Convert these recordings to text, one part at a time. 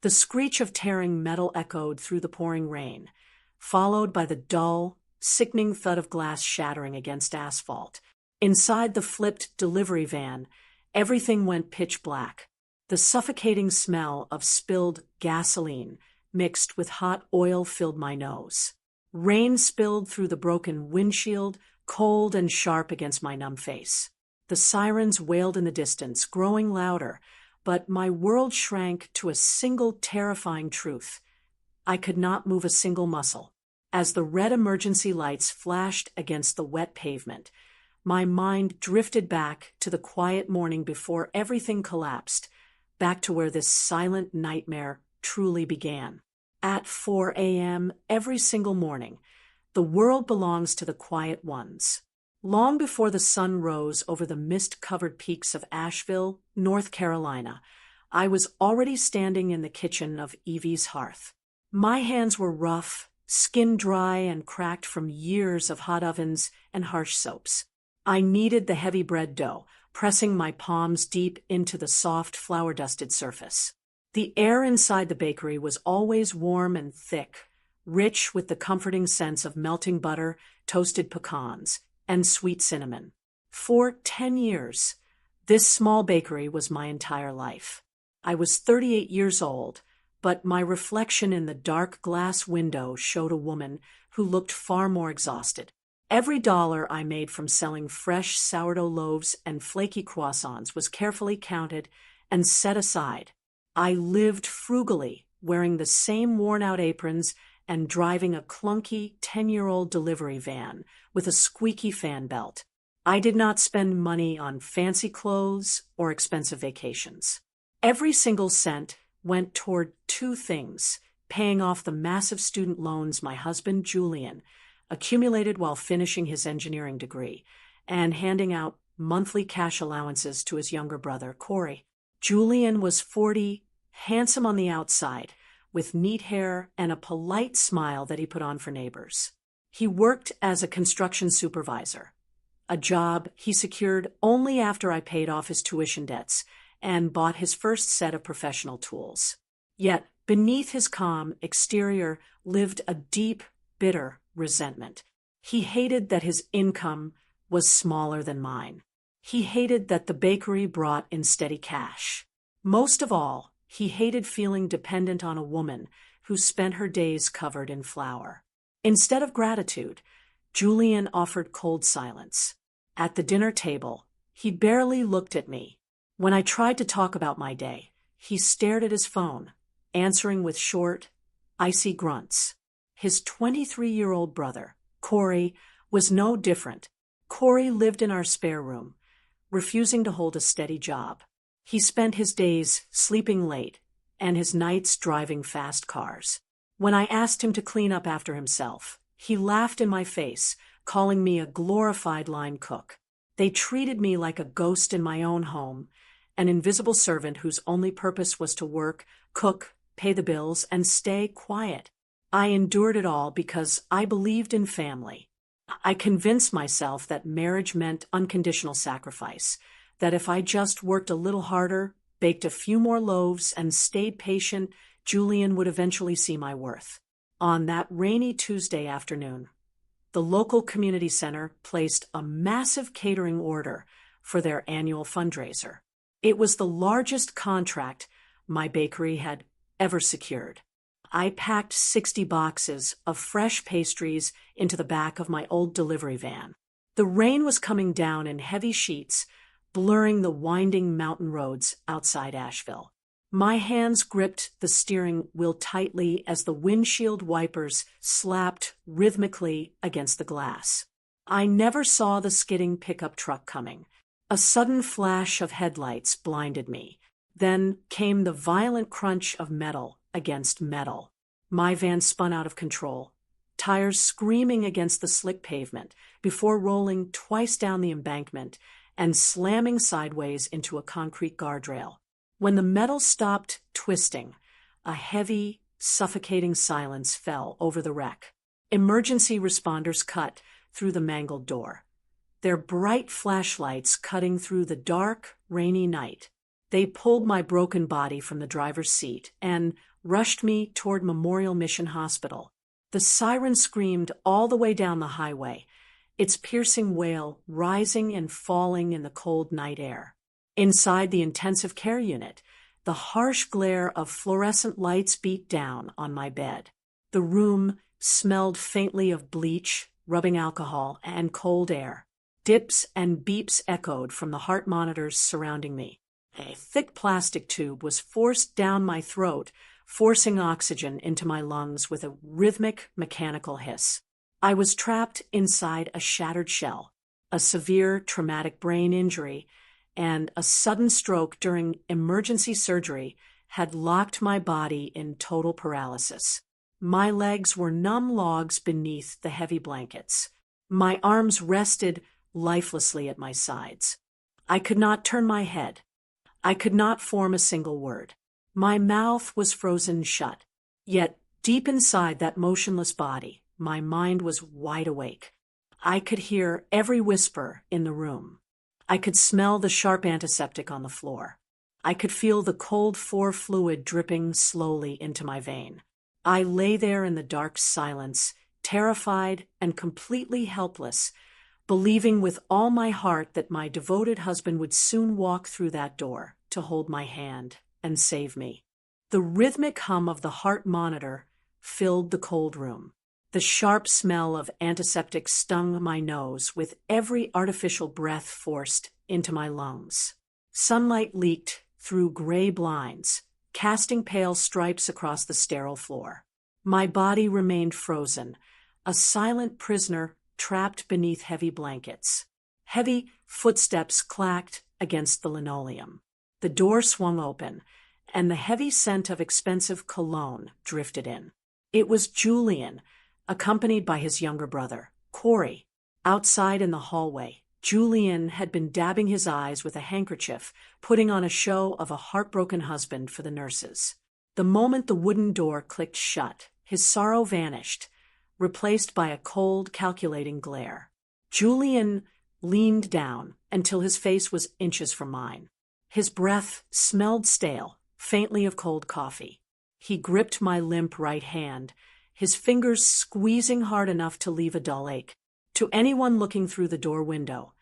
The screech of tearing metal echoed through the pouring rain, followed by the dull, sickening thud of glass shattering against asphalt. Inside the flipped delivery van, everything went pitch black. The suffocating smell of spilled gasoline mixed with hot oil filled my nose. Rain spilled through the broken windshield, cold and sharp against my numb face. The sirens wailed in the distance, growing louder, but my world shrank to a single terrifying truth. I could not move a single muscle. As the red emergency lights flashed against the wet pavement, my mind drifted back to the quiet morning before everything collapsed, back to where this silent nightmare truly began. At 4 a.m. every single morning, the world belongs to the quiet ones. Long before the sun rose over the mist-covered peaks of Asheville, North Carolina, I was already standing in the kitchen of Evie's hearth. My hands were rough, skin dry and cracked from years of hot ovens and harsh soaps. I kneaded the heavy bread dough, pressing my palms deep into the soft, flour-dusted surface. The air inside the bakery was always warm and thick, rich with the comforting sense of melting butter, toasted pecans, and sweet cinnamon. For 10 years, this small bakery was my entire life. I was 38 years old, but my reflection in the dark glass window showed a woman who looked far more exhausted. Every dollar I made from selling fresh sourdough loaves and flaky croissants was carefully counted and set aside. I lived frugally, wearing the same worn-out aprons and driving a clunky 10-year-old delivery van with a squeaky fan belt. I did not spend money on fancy clothes or expensive vacations. Every single cent went toward two things: paying off the massive student loans my husband, Julian, accumulated while finishing his engineering degree, and handing out monthly cash allowances to his younger brother, Corey. Julian was 40, handsome on the outside, with neat hair and a polite smile that he put on for neighbors. He worked as a construction supervisor, a job he secured only after I paid off his tuition debts and bought his first set of professional tools. Yet, beneath his calm exterior lived a deep, bitter resentment. He hated that his income was smaller than mine. He hated that the bakery brought in steady cash. Most of all, he hated feeling dependent on a woman who spent her days covered in flour. Instead of gratitude, Julian offered cold silence. At the dinner table, he barely looked at me. When I tried to talk about my day, he stared at his phone, answering with short, icy grunts. His 23-year-old brother, Corey, was no different. Corey lived in our spare room, refusing to hold a steady job. He spent his days sleeping late and his nights driving fast cars. When I asked him to clean up after himself, he laughed in my face, calling me a glorified line cook. They treated me like a ghost in my own home, an invisible servant whose only purpose was to work, cook, pay the bills, and stay quiet. I endured it all because I believed in family. I convinced myself that marriage meant unconditional sacrifice, that if I just worked a little harder, baked a few more loaves, and stayed patient, Julian would eventually see my worth. On that rainy Tuesday afternoon, the local community center placed a massive catering order for their annual fundraiser. It was the largest contract my bakery had ever secured. I packed 60 boxes of fresh pastries into the back of my old delivery van. The rain was coming down in heavy sheets, blurring the winding mountain roads outside Asheville. My hands gripped the steering wheel tightly as the windshield wipers slapped rhythmically against the glass. I never saw the skidding pickup truck coming. A sudden flash of headlights blinded me. Then came the violent crunch of metal against metal. My van spun out of control, tires screaming against the slick pavement before rolling twice down the embankment and slamming sideways into a concrete guardrail. When the metal stopped twisting, a heavy, suffocating silence fell over the wreck. Emergency responders cut through the mangled door, their bright flashlights cutting through the dark, rainy night. They pulled my broken body from the driver's seat and rushed me toward Memorial Mission Hospital. The siren screamed all the way down the highway, its piercing wail rising and falling in the cold night air. Inside the intensive care unit, the harsh glare of fluorescent lights beat down on my bed. The room smelled faintly of bleach, rubbing alcohol, and cold air. Dips and beeps echoed from the heart monitors surrounding me. A thick plastic tube was forced down my throat, forcing oxygen into my lungs with a rhythmic, mechanical hiss. I was trapped inside a shattered shell. A severe traumatic brain injury and a sudden stroke during emergency surgery had locked my body in total paralysis. My legs were numb logs beneath the heavy blankets. My arms rested lifelessly at my sides. I could not turn my head. I could not form a single word. My mouth was frozen shut. Yet, deep inside that motionless body, my mind was wide awake. I could hear every whisper in the room. I could smell the sharp antiseptic on the floor. I could feel the cold fluid dripping slowly into my vein. I lay there in the dark silence, terrified and completely helpless, believing with all my heart that my devoted husband would soon walk through that door to hold my hand and save me. The rhythmic hum of the heart monitor filled the cold room. The sharp smell of antiseptic stung my nose with every artificial breath forced into my lungs. Sunlight leaked through gray blinds, casting pale stripes across the sterile floor. My body remained frozen, a silent prisoner trapped beneath heavy blankets. Heavy footsteps clacked against the linoleum. The door swung open, and the heavy scent of expensive cologne drifted in. It was Julian, accompanied by his younger brother, Corey. Outside in the hallway, Julian had been dabbing his eyes with a handkerchief, putting on a show of a heartbroken husband for the nurses. The moment the wooden door clicked shut, his sorrow vanished, replaced by a cold, calculating glare. Julian leaned down until his face was inches from mine. His breath smelled stale, faintly of cold coffee. He gripped my limp right hand, his fingers squeezing hard enough to leave a dull ache. To anyone looking through the door window,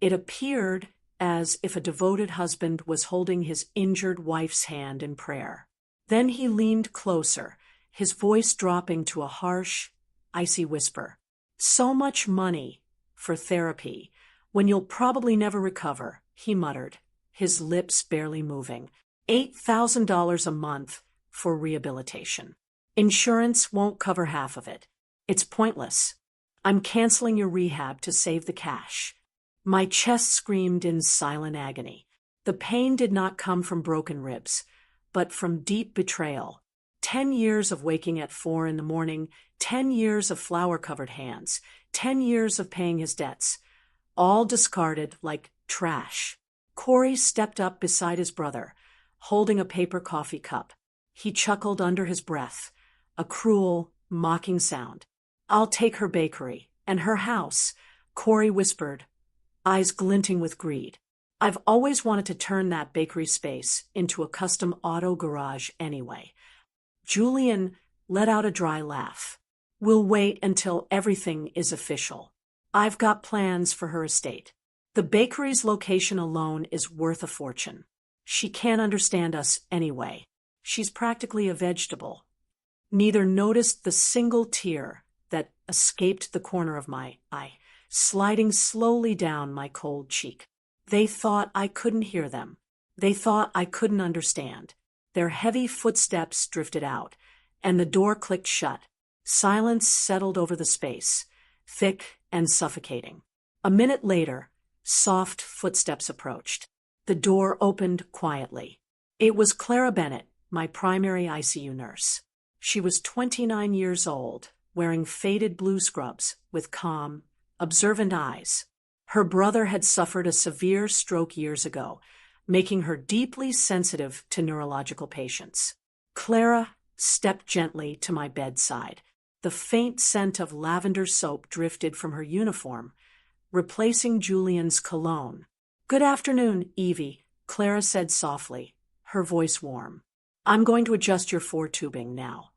it appeared as if a devoted husband was holding his injured wife's hand in prayer. Then he leaned closer, his voice dropping to a harsh, icy whisper. "So much money for therapy, when you'll probably never recover," he muttered, his lips barely moving. $8,000 a month for rehabilitation. Insurance won't cover half of it. It's pointless. I'm canceling your rehab to save the cash. My chest screamed in silent agony. The pain did not come from broken ribs, but from deep betrayal. 10 years of waking at 4 in the morning, 10 years of flour-covered hands, 10 years of paying his debts, all discarded like trash. Corey stepped up beside his brother, holding a paper coffee cup. He chuckled under his breath, a cruel, mocking sound. "I'll take her bakery and her house," Corey whispered, eyes glinting with greed. "I've always wanted to turn that bakery space into a custom auto garage anyway." Julian let out a dry laugh. "We'll wait until everything is official. I've got plans for her estate. The bakery's location alone is worth a fortune. She can't understand us anyway. She's practically a vegetable." Neither noticed the single tear that escaped the corner of my eye, sliding slowly down my cold cheek. They thought I couldn't hear them. They thought I couldn't understand. Their heavy footsteps drifted out, and the door clicked shut. Silence settled over the space, thick and suffocating. A minute later, soft footsteps approached. The door opened quietly. It was Clara Bennett, my primary ICU nurse. She was 29 years old, wearing faded blue scrubs with calm, observant eyes. Her brother had suffered a severe stroke years ago, making her deeply sensitive to neurological patients. Clara stepped gently to my bedside. The faint scent of lavender soap drifted from her uniform, replacing Julian's cologne. "Good afternoon, Evie," Clara said softly, her voice warm. I'm going to adjust your foretubing now.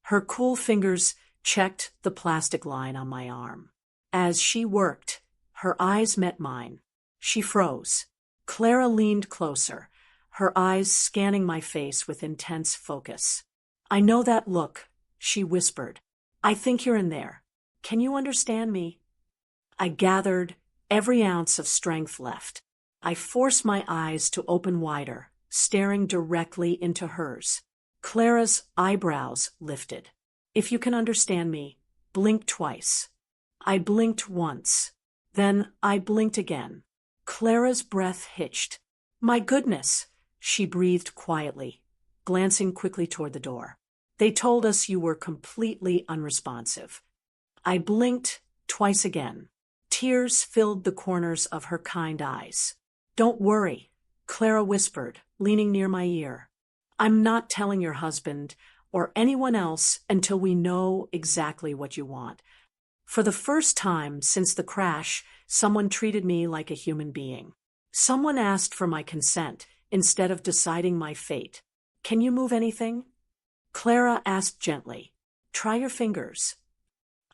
Her cool fingers checked the plastic line on my arm. As she worked, her eyes met mine. She froze. Clara leaned closer, her eyes scanning my face with intense focus. I know that look, she whispered. I think you're in there. Can you understand me? I gathered every ounce of strength left. I forced my eyes to open wider, staring directly into hers. Clara's eyebrows lifted. If you can understand me, blink twice. I blinked once. Then I blinked again. Clara's breath hitched. My goodness, she breathed quietly, glancing quickly toward the door. They told us you were completely unresponsive. I blinked twice again. Tears filled the corners of her kind eyes. Don't worry, Clara whispered, leaning near my ear. I'm not telling your husband or anyone else until we know exactly what you want. For the first time since the crash, someone treated me like a human being. Someone asked for my consent instead of deciding my fate. Can you move anything? Clara asked gently. Try your fingers.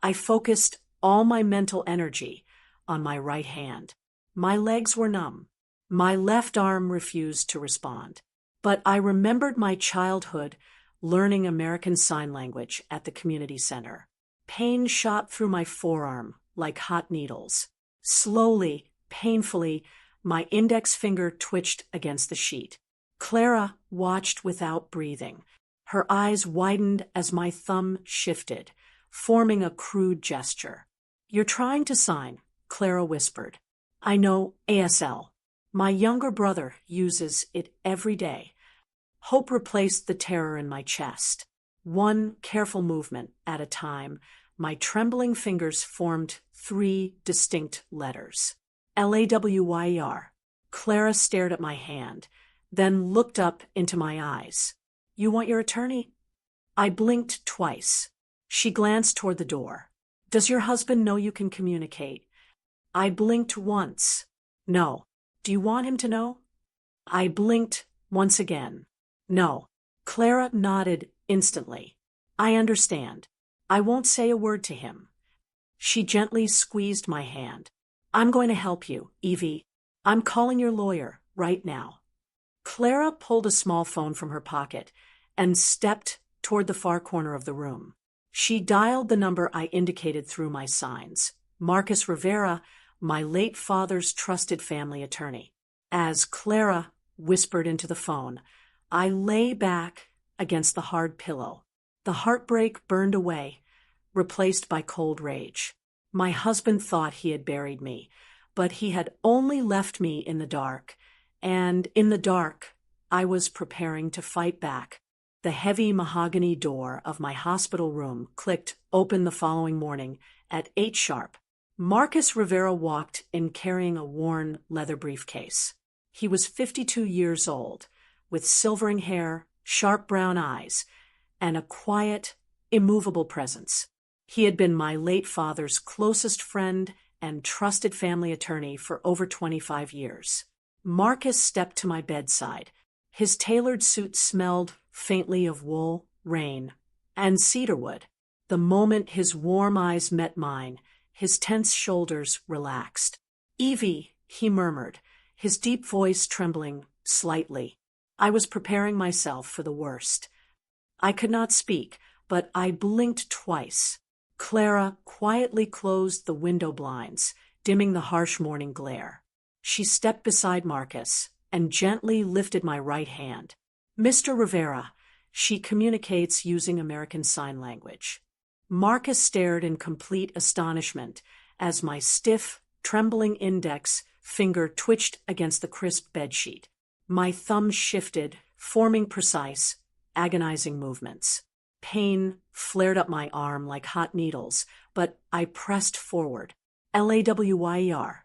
I focused all my mental energy on my right hand. My legs were numb. My left arm refused to respond. But I remembered my childhood learning American Sign Language at the community center. Pain shot through my forearm like hot needles. Slowly, painfully, my index finger twitched against the sheet. Clara watched without breathing. Her eyes widened as my thumb shifted, forming a crude gesture. You're trying to sign, Clara whispered. I know ASL. My younger brother uses it every day. Hope replaced the terror in my chest. One careful movement at a time, my trembling fingers formed 3 distinct letters. LAWYER. Clara stared at my hand, then looked up into my eyes. You want your attorney? I blinked twice. She glanced toward the door. Does your husband know you can communicate? I blinked once. No. Do you want him to know? I blinked once again. No. Clara nodded instantly. I understand. I won't say a word to him. She gently squeezed my hand. I'm going to help you, Evie. I'm calling your lawyer right now. Clara pulled a small phone from her pocket and stepped toward the far corner of the room. She dialed the number I indicated through my signs. Marcus Rivera, my late father's trusted family attorney. As Clara whispered into the phone, I lay back against the hard pillow. The heartbreak burned away, replaced by cold rage. My husband thought he had buried me, but he had only left me in the dark, and in the dark, I was preparing to fight back. The heavy mahogany door of my hospital room clicked open the following morning at 8 sharp. Marcus Rivera walked in carrying a worn leather briefcase. He was 52 years old, with silvering hair, sharp brown eyes, and a quiet, immovable presence. He had been my late father's closest friend and trusted family attorney for over 25 years. Marcus stepped to my bedside. His tailored suit smelled faintly of wool, rain, and cedarwood. The moment his warm eyes met mine, his tense shoulders relaxed. Evie, he murmured, his deep voice trembling slightly. I was preparing myself for the worst. I could not speak, but I blinked twice. Clara quietly closed the window blinds, dimming the harsh morning glare. She stepped beside Marcus and gently lifted my right hand. Mr. Rivera, she communicates using American Sign Language. Marcus stared in complete astonishment as my stiff, trembling index finger twitched against the crisp bedsheet. My thumb shifted, forming precise, agonizing movements. Pain flared up my arm like hot needles, but I pressed forward. LAWYER.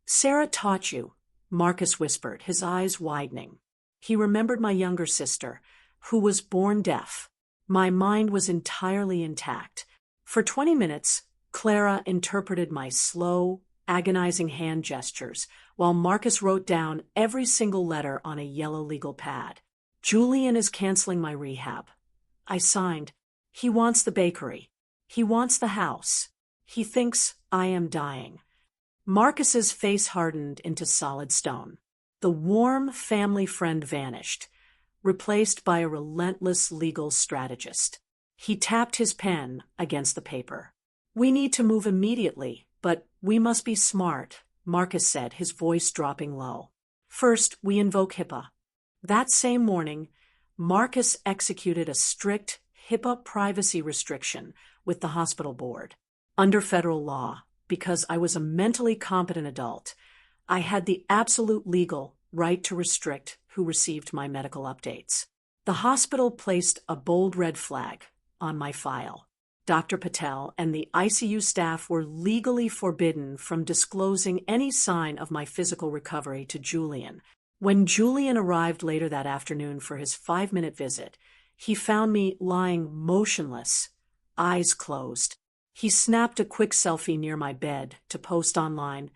Sarah taught you, Marcus whispered, his eyes widening. He remembered my younger sister, who was born deaf. My mind was entirely intact. For 20 minutes, Clara interpreted my slow, agonizing hand gestures, while Marcus wrote down every single letter on a yellow legal pad. Julian is canceling my rehab. I signed. He wants the bakery. He wants the house. He thinks I am dying. Marcus's face hardened into solid stone. The warm family friend vanished, replaced by a relentless legal strategist. He tapped his pen against the paper. We need to move immediately, but we must be smart, Marcus said, his voice dropping low. First, we invoke HIPAA. That same morning, Marcus executed a strict HIPAA privacy restriction with the hospital board. Under federal law, because I was a mentally competent adult, I had the absolute legal right to restrict who received my medical updates. The hospital placed a bold red flag on my file. Dr. Patel and the ICU staff were legally forbidden from disclosing any sign of my physical recovery to Julian. When Julian arrived later that afternoon for his 5-minute visit, he found me lying motionless, eyes closed. He snapped a quick selfie near my bed to post online,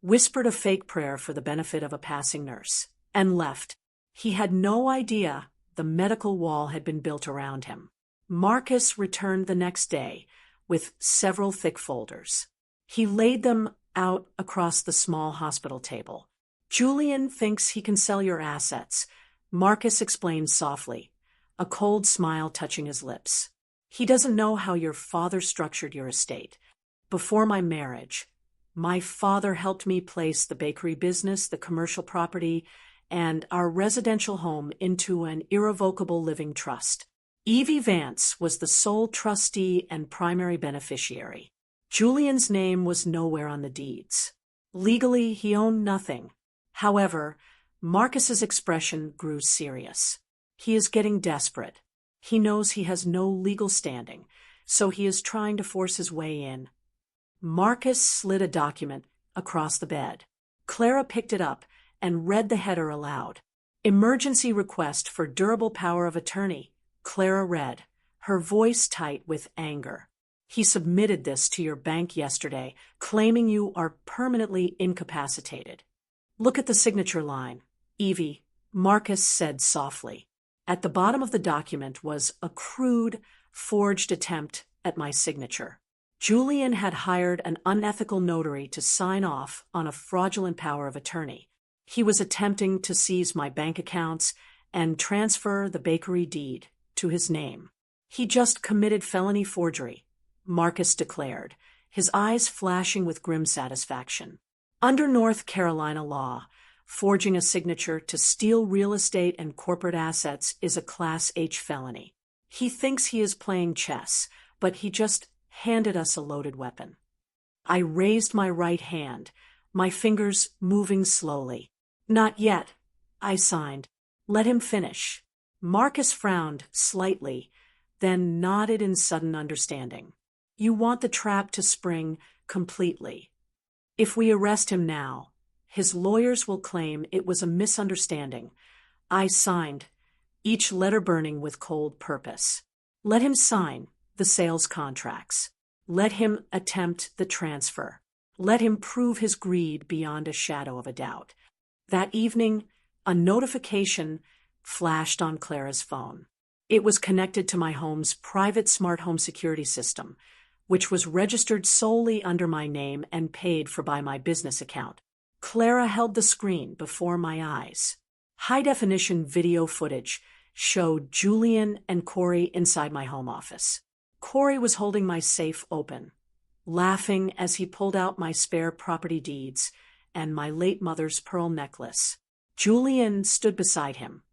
whispered a fake prayer for the benefit of a passing nurse, and left. He had no idea the medical wall had been built around him. Marcus returned the next day with several thick folders. He laid them out across the small hospital table. Julian thinks he can sell your assets, Marcus explained softly, a cold smile touching his lips. He doesn't know how your father structured your estate. Before my marriage, my father helped me place the bakery business, the commercial property, and our residential home into an irrevocable living trust. Evie Vance was the sole trustee and primary beneficiary. Julian's name was nowhere on the deeds. Legally, he owned nothing. However, Marcus's expression grew serious. He is getting desperate. He knows he has no legal standing, so he is trying to force his way in. Marcus slid a document across the bed. Clara picked it up and read the header aloud. Emergency request for durable power of attorney, Clara read, her voice tight with anger. He submitted this to your bank yesterday, claiming you are permanently incapacitated. Look at the signature line, Evie, Marcus said softly. At the bottom of the document was a crude, forged attempt at my signature. Julian had hired an unethical notary to sign off on a fraudulent power of attorney. He was attempting to seize my bank accounts and transfer the bakery deed to his name. He just committed felony forgery, Marcus declared, his eyes flashing with grim satisfaction. Under North Carolina law, forging a signature to steal real estate and corporate assets is a Class H felony. He thinks he is playing chess, but he just handed us a loaded weapon. I raised my right hand, my fingers moving slowly. Not yet, I signed. Let him finish. Marcus frowned slightly, then nodded in sudden understanding. You want the trap to spring completely. If we arrest him now, his lawyers will claim it was a misunderstanding. I signed, each letter burning with cold purpose. Let him sign the sales contracts. Let him attempt the transfer. Let him prove his greed beyond a shadow of a doubt. That evening, a notification flashed on Clara's phone. It was connected to my home's private smart home security system, which was registered solely under my name and paid for by my business account. Clara held the screen before my eyes. High-definition video footage showed Julian and Corey inside my home office. Corey was holding my safe open, laughing as he pulled out my spare property deeds and my late mother's pearl necklace. Julian stood beside him,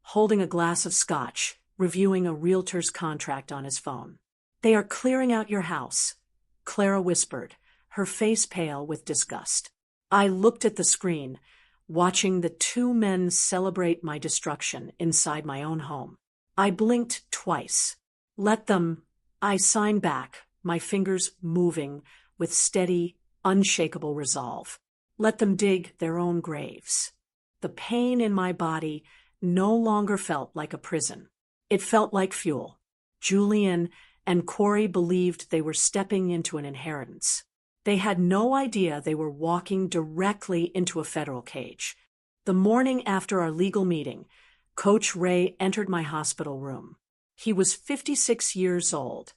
holding a glass of scotch, reviewing a realtor's contract on his phone. They are clearing out your house, Clara whispered, her face pale with disgust. I looked at the screen, watching the two men celebrate my destruction inside my own home. I blinked twice. Let them, I signed back, my fingers moving with steady, unshakable resolve. Let them dig their own graves. The pain in my body no longer felt like a prison. It felt like fuel. Julian and Corey believed they were stepping into an inheritance. They had no idea they were walking directly into a federal cage. The morning after our legal meeting, Coach Ray entered my hospital room. He was 56 years old,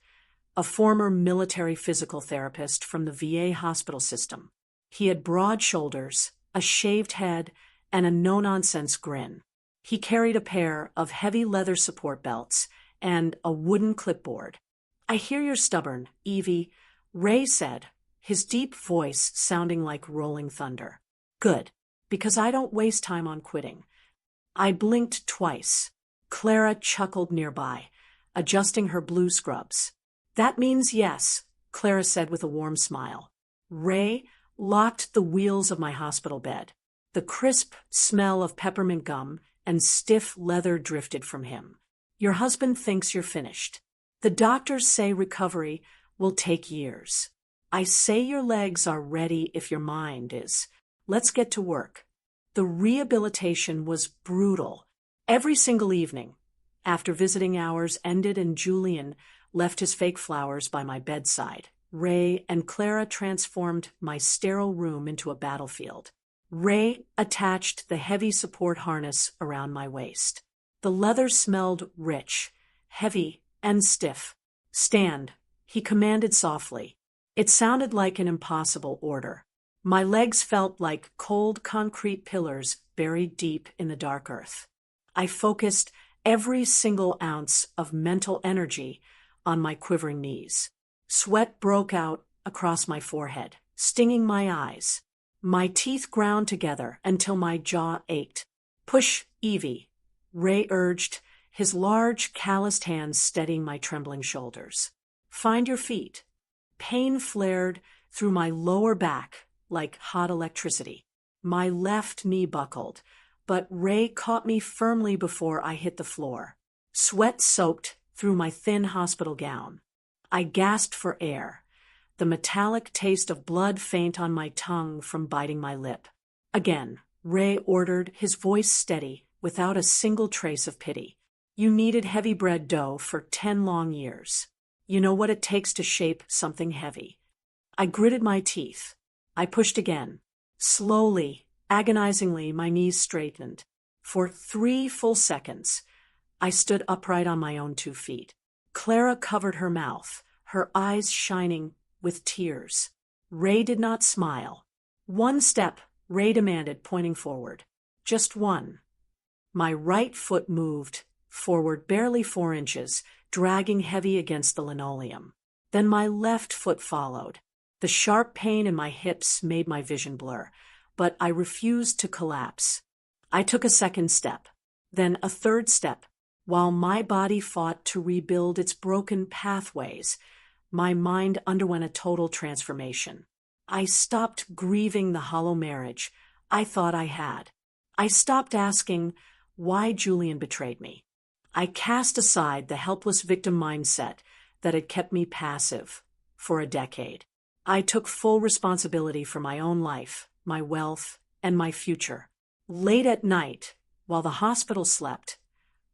a former military physical therapist from the VA hospital system. He had broad shoulders, a shaved head, and a no-nonsense grin. He carried a pair of heavy leather support belts and a wooden clipboard. "I hear you're stubborn, Evie," Ray said, his deep voice sounding like rolling thunder. "Good, because I don't waste time on quitting." I blinked twice. Clara chuckled nearby, adjusting her blue scrubs. "That means yes," Clara said with a warm smile. Ray locked the wheels of my hospital bed. The crisp smell of peppermint gum and stiff leather drifted from him. "Your husband thinks you're finished. The doctors say recovery will take years. I say your legs are ready if your mind is. Let's get to work." The rehabilitation was brutal. Every single evening, after visiting hours ended and Julian left his fake flowers by my bedside, Ray and Clara transformed my sterile room into a battlefield. Ray attached the heavy support harness around my waist. The leather smelled rich, heavy, and stiff. "Stand," he commanded softly. It sounded like an impossible order. My legs felt like cold concrete pillars buried deep in the dark earth. I focused every single ounce of mental energy on my quivering knees. Sweat broke out across my forehead, stinging my eyes. My teeth ground together until my jaw ached. "Push, Evie," Ray urged, his large, calloused hands steadying my trembling shoulders. "Find your feet." Pain flared through my lower back like hot electricity. My left knee buckled, but Ray caught me firmly before I hit the floor. Sweat soaked through my thin hospital gown. I gasped for air, the metallic taste of blood faint on my tongue from biting my lip. Again, Ray ordered, his voice steady, without a single trace of pity. "You needed heavy bread dough for 10 long years. You know what it takes to shape something heavy." I gritted my teeth. I pushed again. Slowly, agonizingly, my knees straightened. For 3 full seconds, I stood upright on my own 2 feet. Clara covered her mouth, her eyes shining with tears. Ray did not smile. "One step," Ray demanded, pointing forward. "Just one." My right foot moved forward barely 4 inches, dragging heavy against the linoleum. Then my left foot followed. The sharp pain in my hips made my vision blur, but I refused to collapse. I took a second step, then a third step. While my body fought to rebuild its broken pathways, my mind underwent a total transformation. I stopped grieving the hollow marriage I thought I had. I stopped asking why Julian betrayed me. I cast aside the helpless victim mindset that had kept me passive for a decade. I took full responsibility for my own life, my wealth, and my future. Late at night, while the hospital slept,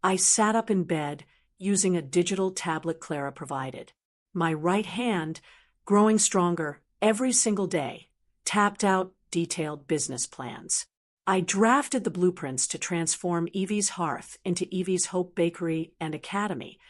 I sat up in bed using a digital tablet Clara provided. My right hand, growing stronger every single day, tapped out detailed business plans. I drafted the blueprints to transform Evie's Hearth into Evie's Hope Bakery and Academy,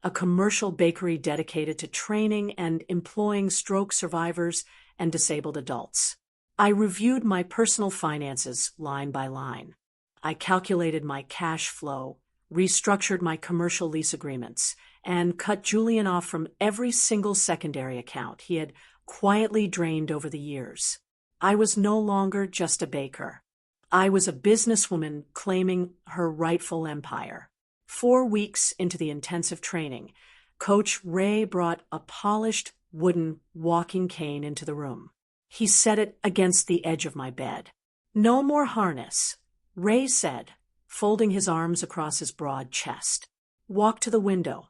a commercial bakery dedicated to training and employing stroke survivors and disabled adults. I reviewed my personal finances line by line. I calculated my cash flow, restructured my commercial lease agreements, and cut Julian off from every single secondary account he had quietly drained over the years. I was no longer just a baker. I was a businesswoman claiming her rightful empire. 4 weeks into the intensive training, Coach Ray brought a polished wooden walking cane into the room. He set it against the edge of my bed. "No more harness," Ray said, folding his arms across his broad chest. "Walk to the window."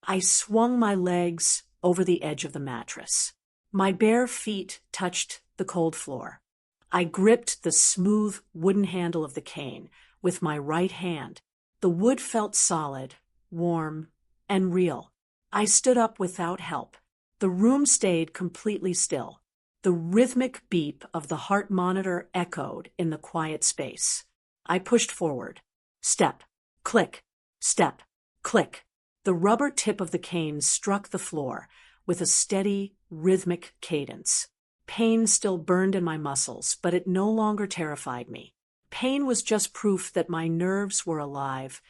I swung my legs over the edge of the mattress. My bare feet touched the cold floor. I gripped the smooth wooden handle of the cane with my right hand. The wood felt solid, warm, and real. I stood up without help. The room stayed completely still. The rhythmic beep of the heart monitor echoed in the quiet space. I pushed forward. Step, click, step, click. The rubber tip of the cane struck the floor with a steady, rhythmic cadence. Pain still burned in my muscles, but it no longer terrified me. Pain was just proof that my nerves were alive,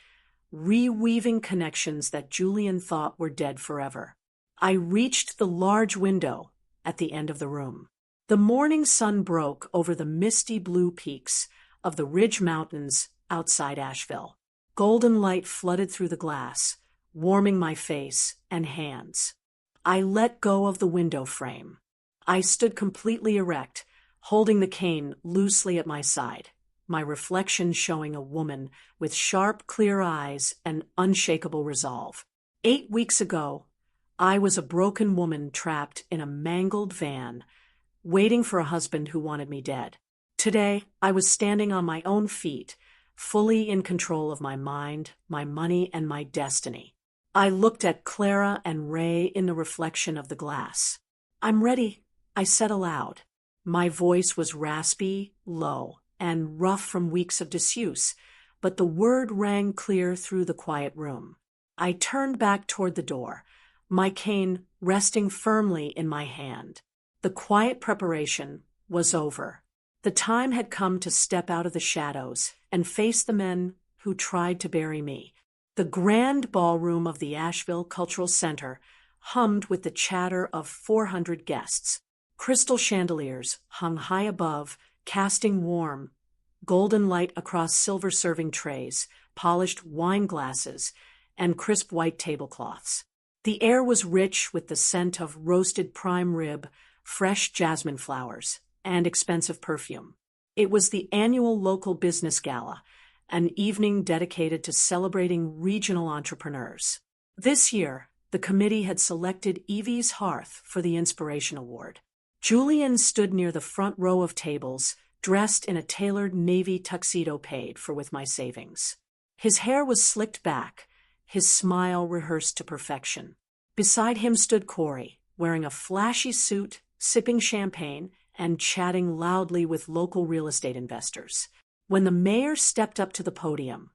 reweaving connections that Julian thought were dead forever. I reached the large window at the end of the room. The morning sun broke over the misty blue peaks of the Ridge Mountains outside Asheville. Golden light flooded through the glass, warming my face and hands. I let go of the window frame. I stood completely erect, holding the cane loosely at my side, my reflection showing a woman with sharp, clear eyes and unshakable resolve. 8 weeks ago, I was a broken woman trapped in a mangled van, waiting for a husband who wanted me dead. Today, I was standing on my own feet, fully in control of my mind, my money, and my destiny. I looked at Clara and Ray in the reflection of the glass. "I'm ready," I said aloud. My voice was raspy, low, and rough from weeks of disuse, but the word rang clear through the quiet room. I turned back toward the door, my cane resting firmly in my hand. The quiet preparation was over. The time had come to step out of the shadows and face the men who tried to bury me. The grand ballroom of the Asheville Cultural Center hummed with the chatter of 400 guests. Crystal chandeliers hung high above, casting warm, golden light across silver serving trays, polished wine glasses, and crisp white tablecloths. The air was rich with the scent of roasted prime rib, fresh jasmine flowers, and expensive perfume. It was the annual local business gala, an evening dedicated to celebrating regional entrepreneurs. This year, the committee had selected Evie's Hearth for the Inspiration Award. Julian stood near the front row of tables, dressed in a tailored navy tuxedo paid for with my savings. His hair was slicked back, his smile rehearsed to perfection. Beside him stood Corey, wearing a flashy suit, sipping champagne, and chatting loudly with local real estate investors. When the mayor stepped up to the podium,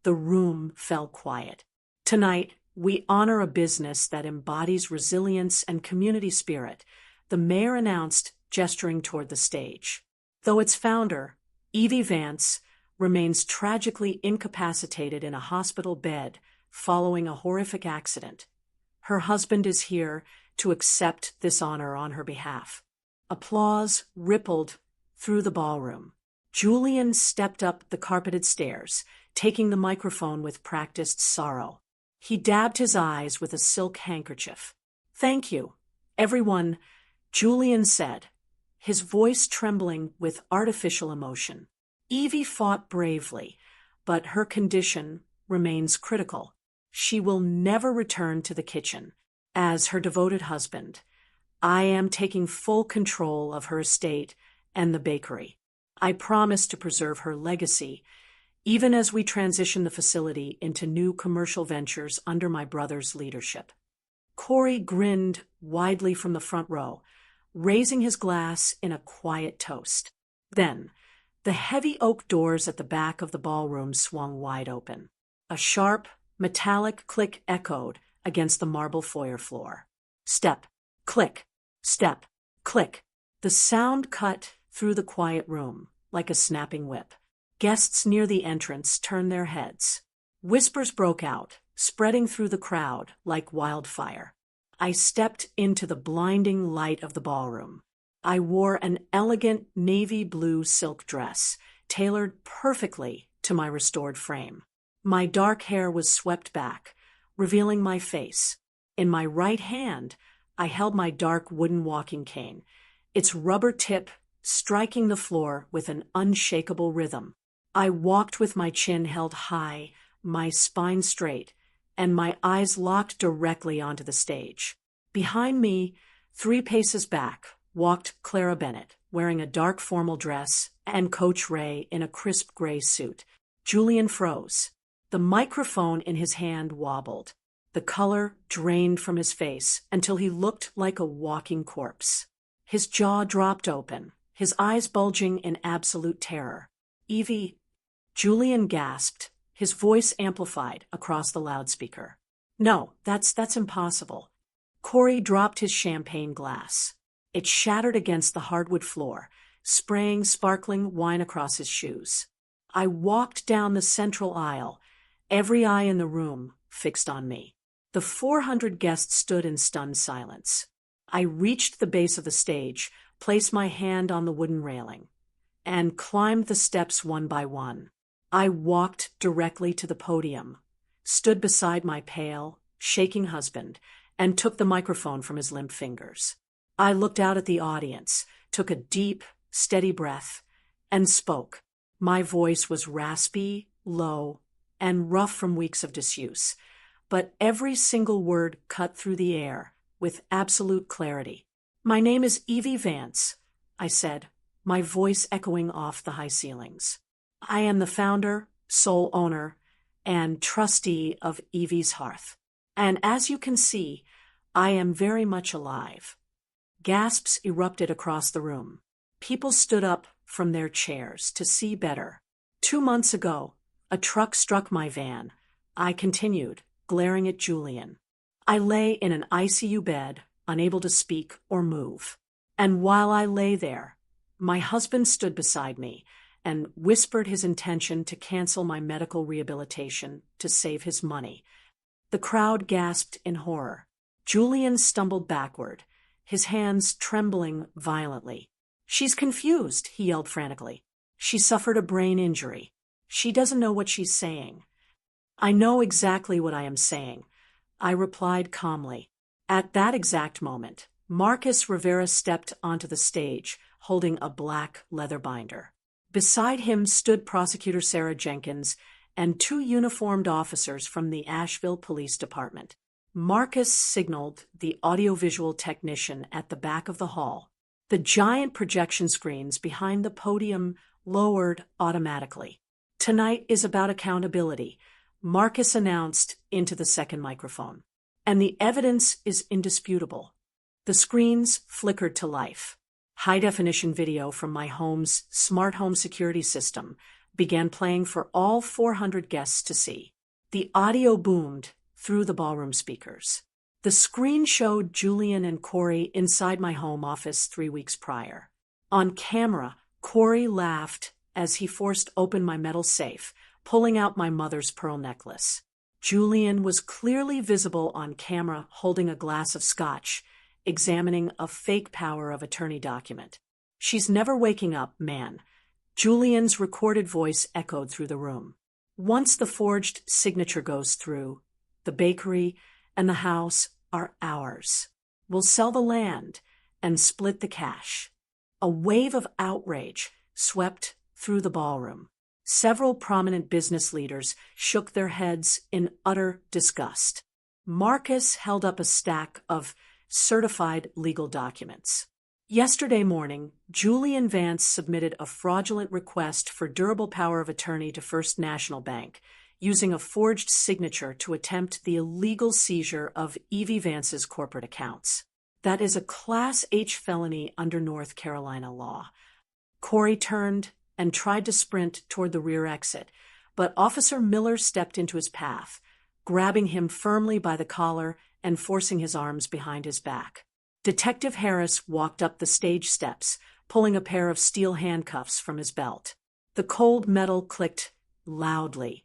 the room fell quiet. "Tonight, we honor a business that embodies resilience and community spirit," the mayor announced, gesturing toward the stage. Though its founder, Evie Vance, remains tragically incapacitated in a hospital bed following a horrific accident, her husband is here to accept this honor on her behalf. Applause rippled through the ballroom. Julian stepped up the carpeted stairs, taking the microphone with practiced sorrow. He dabbed his eyes with a silk handkerchief. "Thank you, everyone," Julian said, his voice trembling with artificial emotion. "Evie fought bravely, but her condition remains critical. She will never return to the kitchen. As her devoted husband, I am taking full control of her estate and the bakery. I promise to preserve her legacy, even as we transition the facility into new commercial ventures under my brother's leadership." Corey grinned widely from the front row, raising his glass in a quiet toast. Then, the heavy oak doors at the back of the ballroom swung wide open. A sharp, metallic click echoed against the marble foyer floor. Step, click, step, click. The sound cut through the quiet room like a snapping whip. Guests near the entrance turned their heads. Whispers broke out, spreading through the crowd like wildfire. I stepped into the blinding light of the ballroom. I wore an elegant navy blue silk dress, tailored perfectly to my restored frame. My dark hair was swept back, revealing my face. In my right hand, I held my dark wooden walking cane, its rubber tip striking the floor with an unshakable rhythm. I walked with my chin held high, my spine straight, and my eyes locked directly onto the stage. Behind me, 3 paces back, walked Clara Bennett, wearing a dark formal dress, and Coach Ray in a crisp gray suit. Julian froze. The microphone in his hand wobbled. The color drained from his face until he looked like a walking corpse. His jaw dropped open, his eyes bulging in absolute terror. "Evie," Julian gasped, his voice amplified across the loudspeaker. "No, that's impossible." Corey dropped his champagne glass. It shattered against the hardwood floor, spraying sparkling wine across his shoes. I walked down the central aisle, every eye in the room fixed on me. The 400 guests stood in stunned silence. I reached the base of the stage, placed my hand on the wooden railing, and climbed the steps one by one. I walked directly to the podium, stood beside my pale, shaking husband, and took the microphone from his limp fingers. I looked out at the audience, took a deep, steady breath, and spoke. My voice was raspy, low, and rough from weeks of disuse, but every single word cut through the air with absolute clarity. "My name is Evie Vance," I said, my voice echoing off the high ceilings. "I am the founder, sole owner, and trustee of Evie's Hearth. And as you can see, I am very much alive." Gasps erupted across the room. People stood up from their chairs to see better. "2 months ago, a truck struck my van," I continued, glaring at Julian. "I lay in an ICU bed, unable to speak or move. And while I lay there, my husband stood beside me and whispered his intention to cancel my medical rehabilitation to save his money." The crowd gasped in horror. Julian stumbled backward, his hands trembling violently. "She's confused," he yelled frantically. "She suffered a brain injury. She doesn't know what she's saying." "I know exactly what I am saying," I replied calmly. At that exact moment, Marcus Rivera stepped onto the stage, holding a black leather binder. Beside him stood Prosecutor Sarah Jenkins and 2 uniformed officers from the Asheville Police Department. Marcus signaled the audiovisual technician at the back of the hall. The giant projection screens behind the podium lowered automatically. "Tonight is about accountability," Marcus announced into the second microphone. "And the evidence is indisputable." The screens flickered to life. High-definition video from my home's smart home security system began playing for all 400 guests to see. The audio boomed through the ballroom speakers. The screen showed Julian and Corey inside my home office 3 weeks prior. On camera, Corey laughed as he forced open my metal safe, pulling out my mother's pearl necklace. Julian was clearly visible on camera holding a glass of scotch, examining a fake power of attorney document. "She's never waking up, man," Julian's recorded voice echoed through the room. "Once the forged signature goes through, the bakery and the house are ours. We'll sell the land and split the cash." A wave of outrage swept through the ballroom. Several prominent business leaders shook their heads in utter disgust. Marcus held up a stack of certified legal documents. Yesterday morning, Julian Vance submitted a fraudulent request for durable power of attorney to First National Bank, using a forged signature to attempt the illegal seizure of Evie Vance's corporate accounts. That is a Class H felony under North Carolina law. Corey turned and tried to sprint toward the rear exit, but Officer Miller stepped into his path, grabbing him firmly by the collar and forcing his arms behind his back. Detective Harris walked up the stage steps, pulling a pair of steel handcuffs from his belt. The cold metal clicked loudly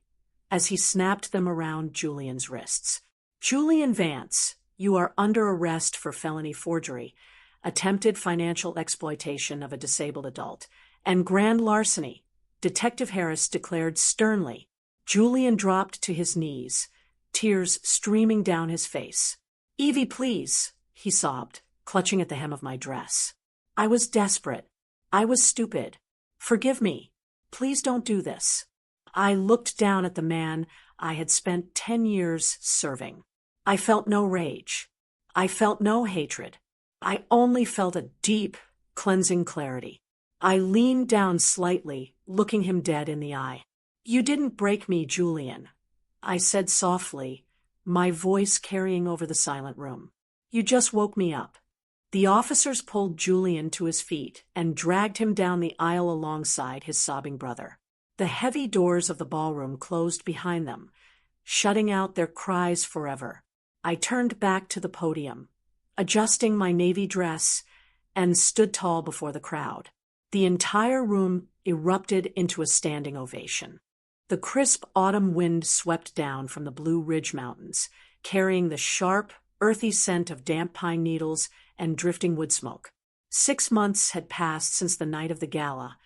as he snapped them around Julian's wrists. "Julian Vance, you are under arrest for felony forgery, attempted financial exploitation of a disabled adult, and grand larceny," Detective Harris declared sternly. Julian dropped to his knees, tears streaming down his face. "Evie, please," he sobbed, clutching at the hem of my dress. "I was desperate. I was stupid. Forgive me. Please don't do this." I looked down at the man I had spent 10 years serving. I felt no rage. I felt no hatred. I only felt a deep, cleansing clarity. I leaned down slightly, looking him dead in the eye. "You didn't break me, Julian," I said softly, my voice carrying over the silent room. "You just woke me up." The officers pulled Julian to his feet and dragged him down the aisle alongside his sobbing brother. The heavy doors of the ballroom closed behind them, shutting out their cries forever. I turned back to the podium, adjusting my navy dress, and stood tall before the crowd. The entire room erupted into a standing ovation. The crisp autumn wind swept down from the Blue Ridge Mountains, carrying the sharp, earthy scent of damp pine needles and drifting wood smoke. 6 months had passed since the night of the gala,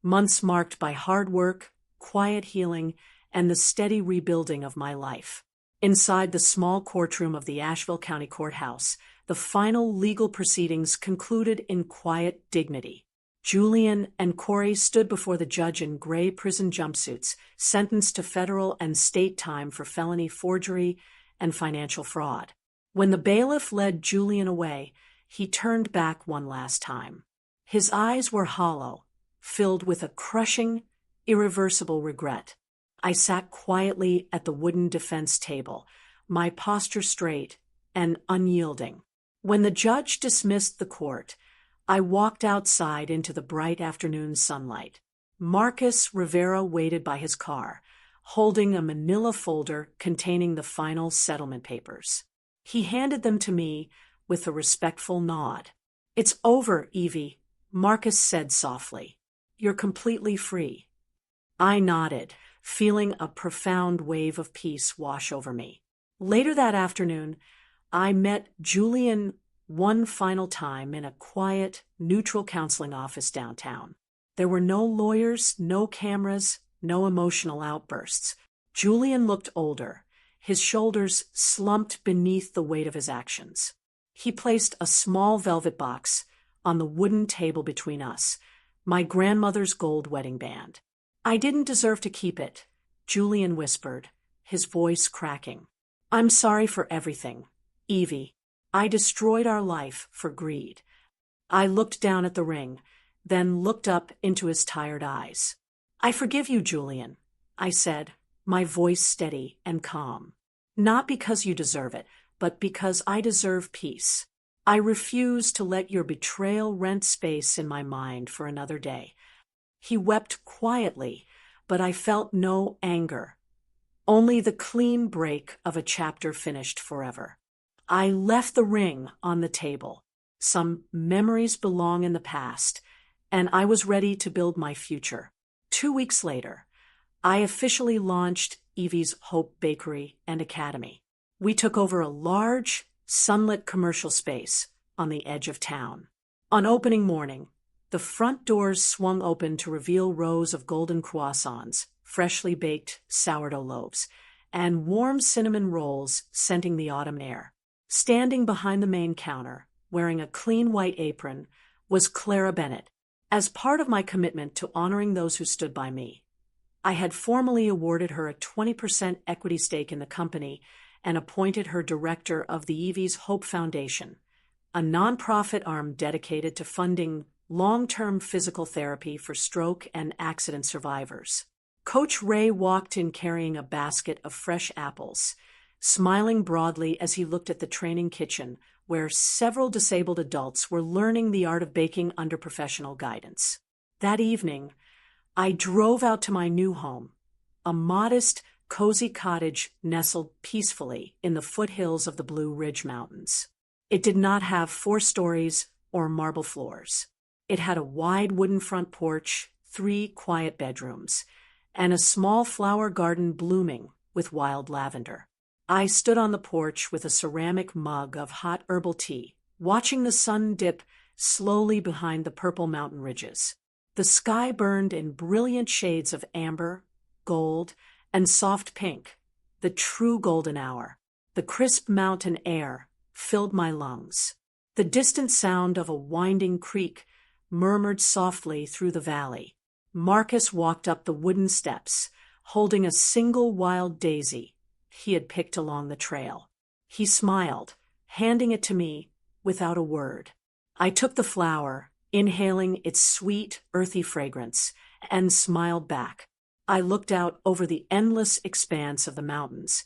months marked by hard work, quiet healing, and the steady rebuilding of my life. Inside the small courtroom of the Asheville County Courthouse, the final legal proceedings concluded in quiet dignity. Julian and Corey stood before the judge in gray prison jumpsuits, sentenced to federal and state time for felony forgery and financial fraud. When the bailiff led Julian away, he turned back one last time. His eyes were hollow, filled with a crushing, irreversible regret. I sat quietly at the wooden defense table, my posture straight and unyielding. When the judge dismissed the court, I walked outside into the bright afternoon sunlight. Marcus Rivera waited by his car, holding a manila folder containing the final settlement papers. He handed them to me with a respectful nod. "It's over, Evie," Marcus said softly. "You're completely free." I nodded, feeling a profound wave of peace wash over me. Later that afternoon, I met Julian one final time in a quiet, neutral counseling office downtown. There were no lawyers, no cameras, no emotional outbursts. Julian looked older, his shoulders slumped beneath the weight of his actions. He placed a small velvet box on the wooden table between us, my grandmother's gold wedding band. "I didn't deserve to keep it," Julian whispered, his voice cracking. "I'm sorry for everything, Evie. I destroyed our life for greed." I looked down at the ring, then looked up into his tired eyes. "I forgive you, Julian," I said, my voice steady and calm. "Not because you deserve it, but because I deserve peace. I refuse to let your betrayal rent space in my mind for another day." He wept quietly, but I felt no anger, only the clean break of a chapter finished forever. I left the ring on the table. Some memories belong in the past, and I was ready to build my future. 2 weeks later, I officially launched Evie's Hope Bakery and Academy. We took over a large, sunlit commercial space on the edge of town. On opening morning, the front doors swung open to reveal rows of golden croissants, freshly baked sourdough loaves, and warm cinnamon rolls scenting the autumn air. Standing behind the main counter, wearing a clean white apron, was Clara Bennett. As part of my commitment to honoring those who stood by me, I had formally awarded her a 20% equity stake in the company and appointed her director of the Evie's Hope Foundation, a nonprofit arm dedicated to funding long-term physical therapy for stroke and accident survivors. Coach Ray walked in carrying a basket of fresh apples, smiling broadly as he looked at the training kitchen, where several disabled adults were learning the art of baking under professional guidance. That evening, I drove out to my new home, a modest, cozy cottage nestled peacefully in the foothills of the Blue Ridge Mountains. It did not have 4 stories or marble floors. It had a wide wooden front porch, 3 quiet bedrooms, and a small flower garden blooming with wild lavender. I stood on the porch with a ceramic mug of hot herbal tea, watching the sun dip slowly behind the purple mountain ridges. The sky burned in brilliant shades of amber, gold, and soft pink, the true golden hour. The crisp mountain air filled my lungs. The distant sound of a winding creek murmured softly through the valley. Marcus walked up the wooden steps, holding a single wild daisy he had picked along the trail. He smiled, handing it to me without a word. I took the flower, inhaling its sweet, earthy fragrance, and smiled back. I looked out over the endless expanse of the mountains,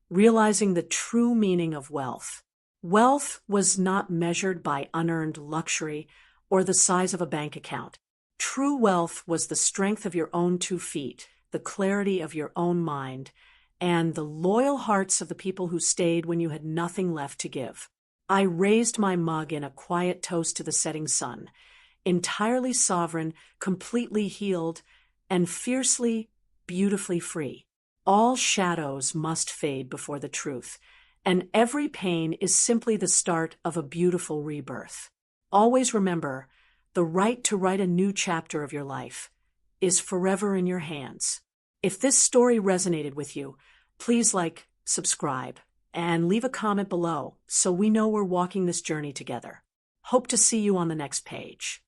realizing the true meaning of wealth. Wealth was not measured by unearned luxury or the size of a bank account. True wealth was the strength of your own 2 feet, the clarity of your own mind, and the loyal hearts of the people who stayed when you had nothing left to give. I raised my mug in a quiet toast to the setting sun, entirely sovereign, completely healed, and fiercely, beautifully free. All shadows must fade before the truth, and every pain is simply the start of a beautiful rebirth. Always remember, the right to write a new chapter of your life is forever in your hands. If this story resonated with you, please like, subscribe, and leave a comment below so we know we're walking this journey together. Hope to see you on the next page.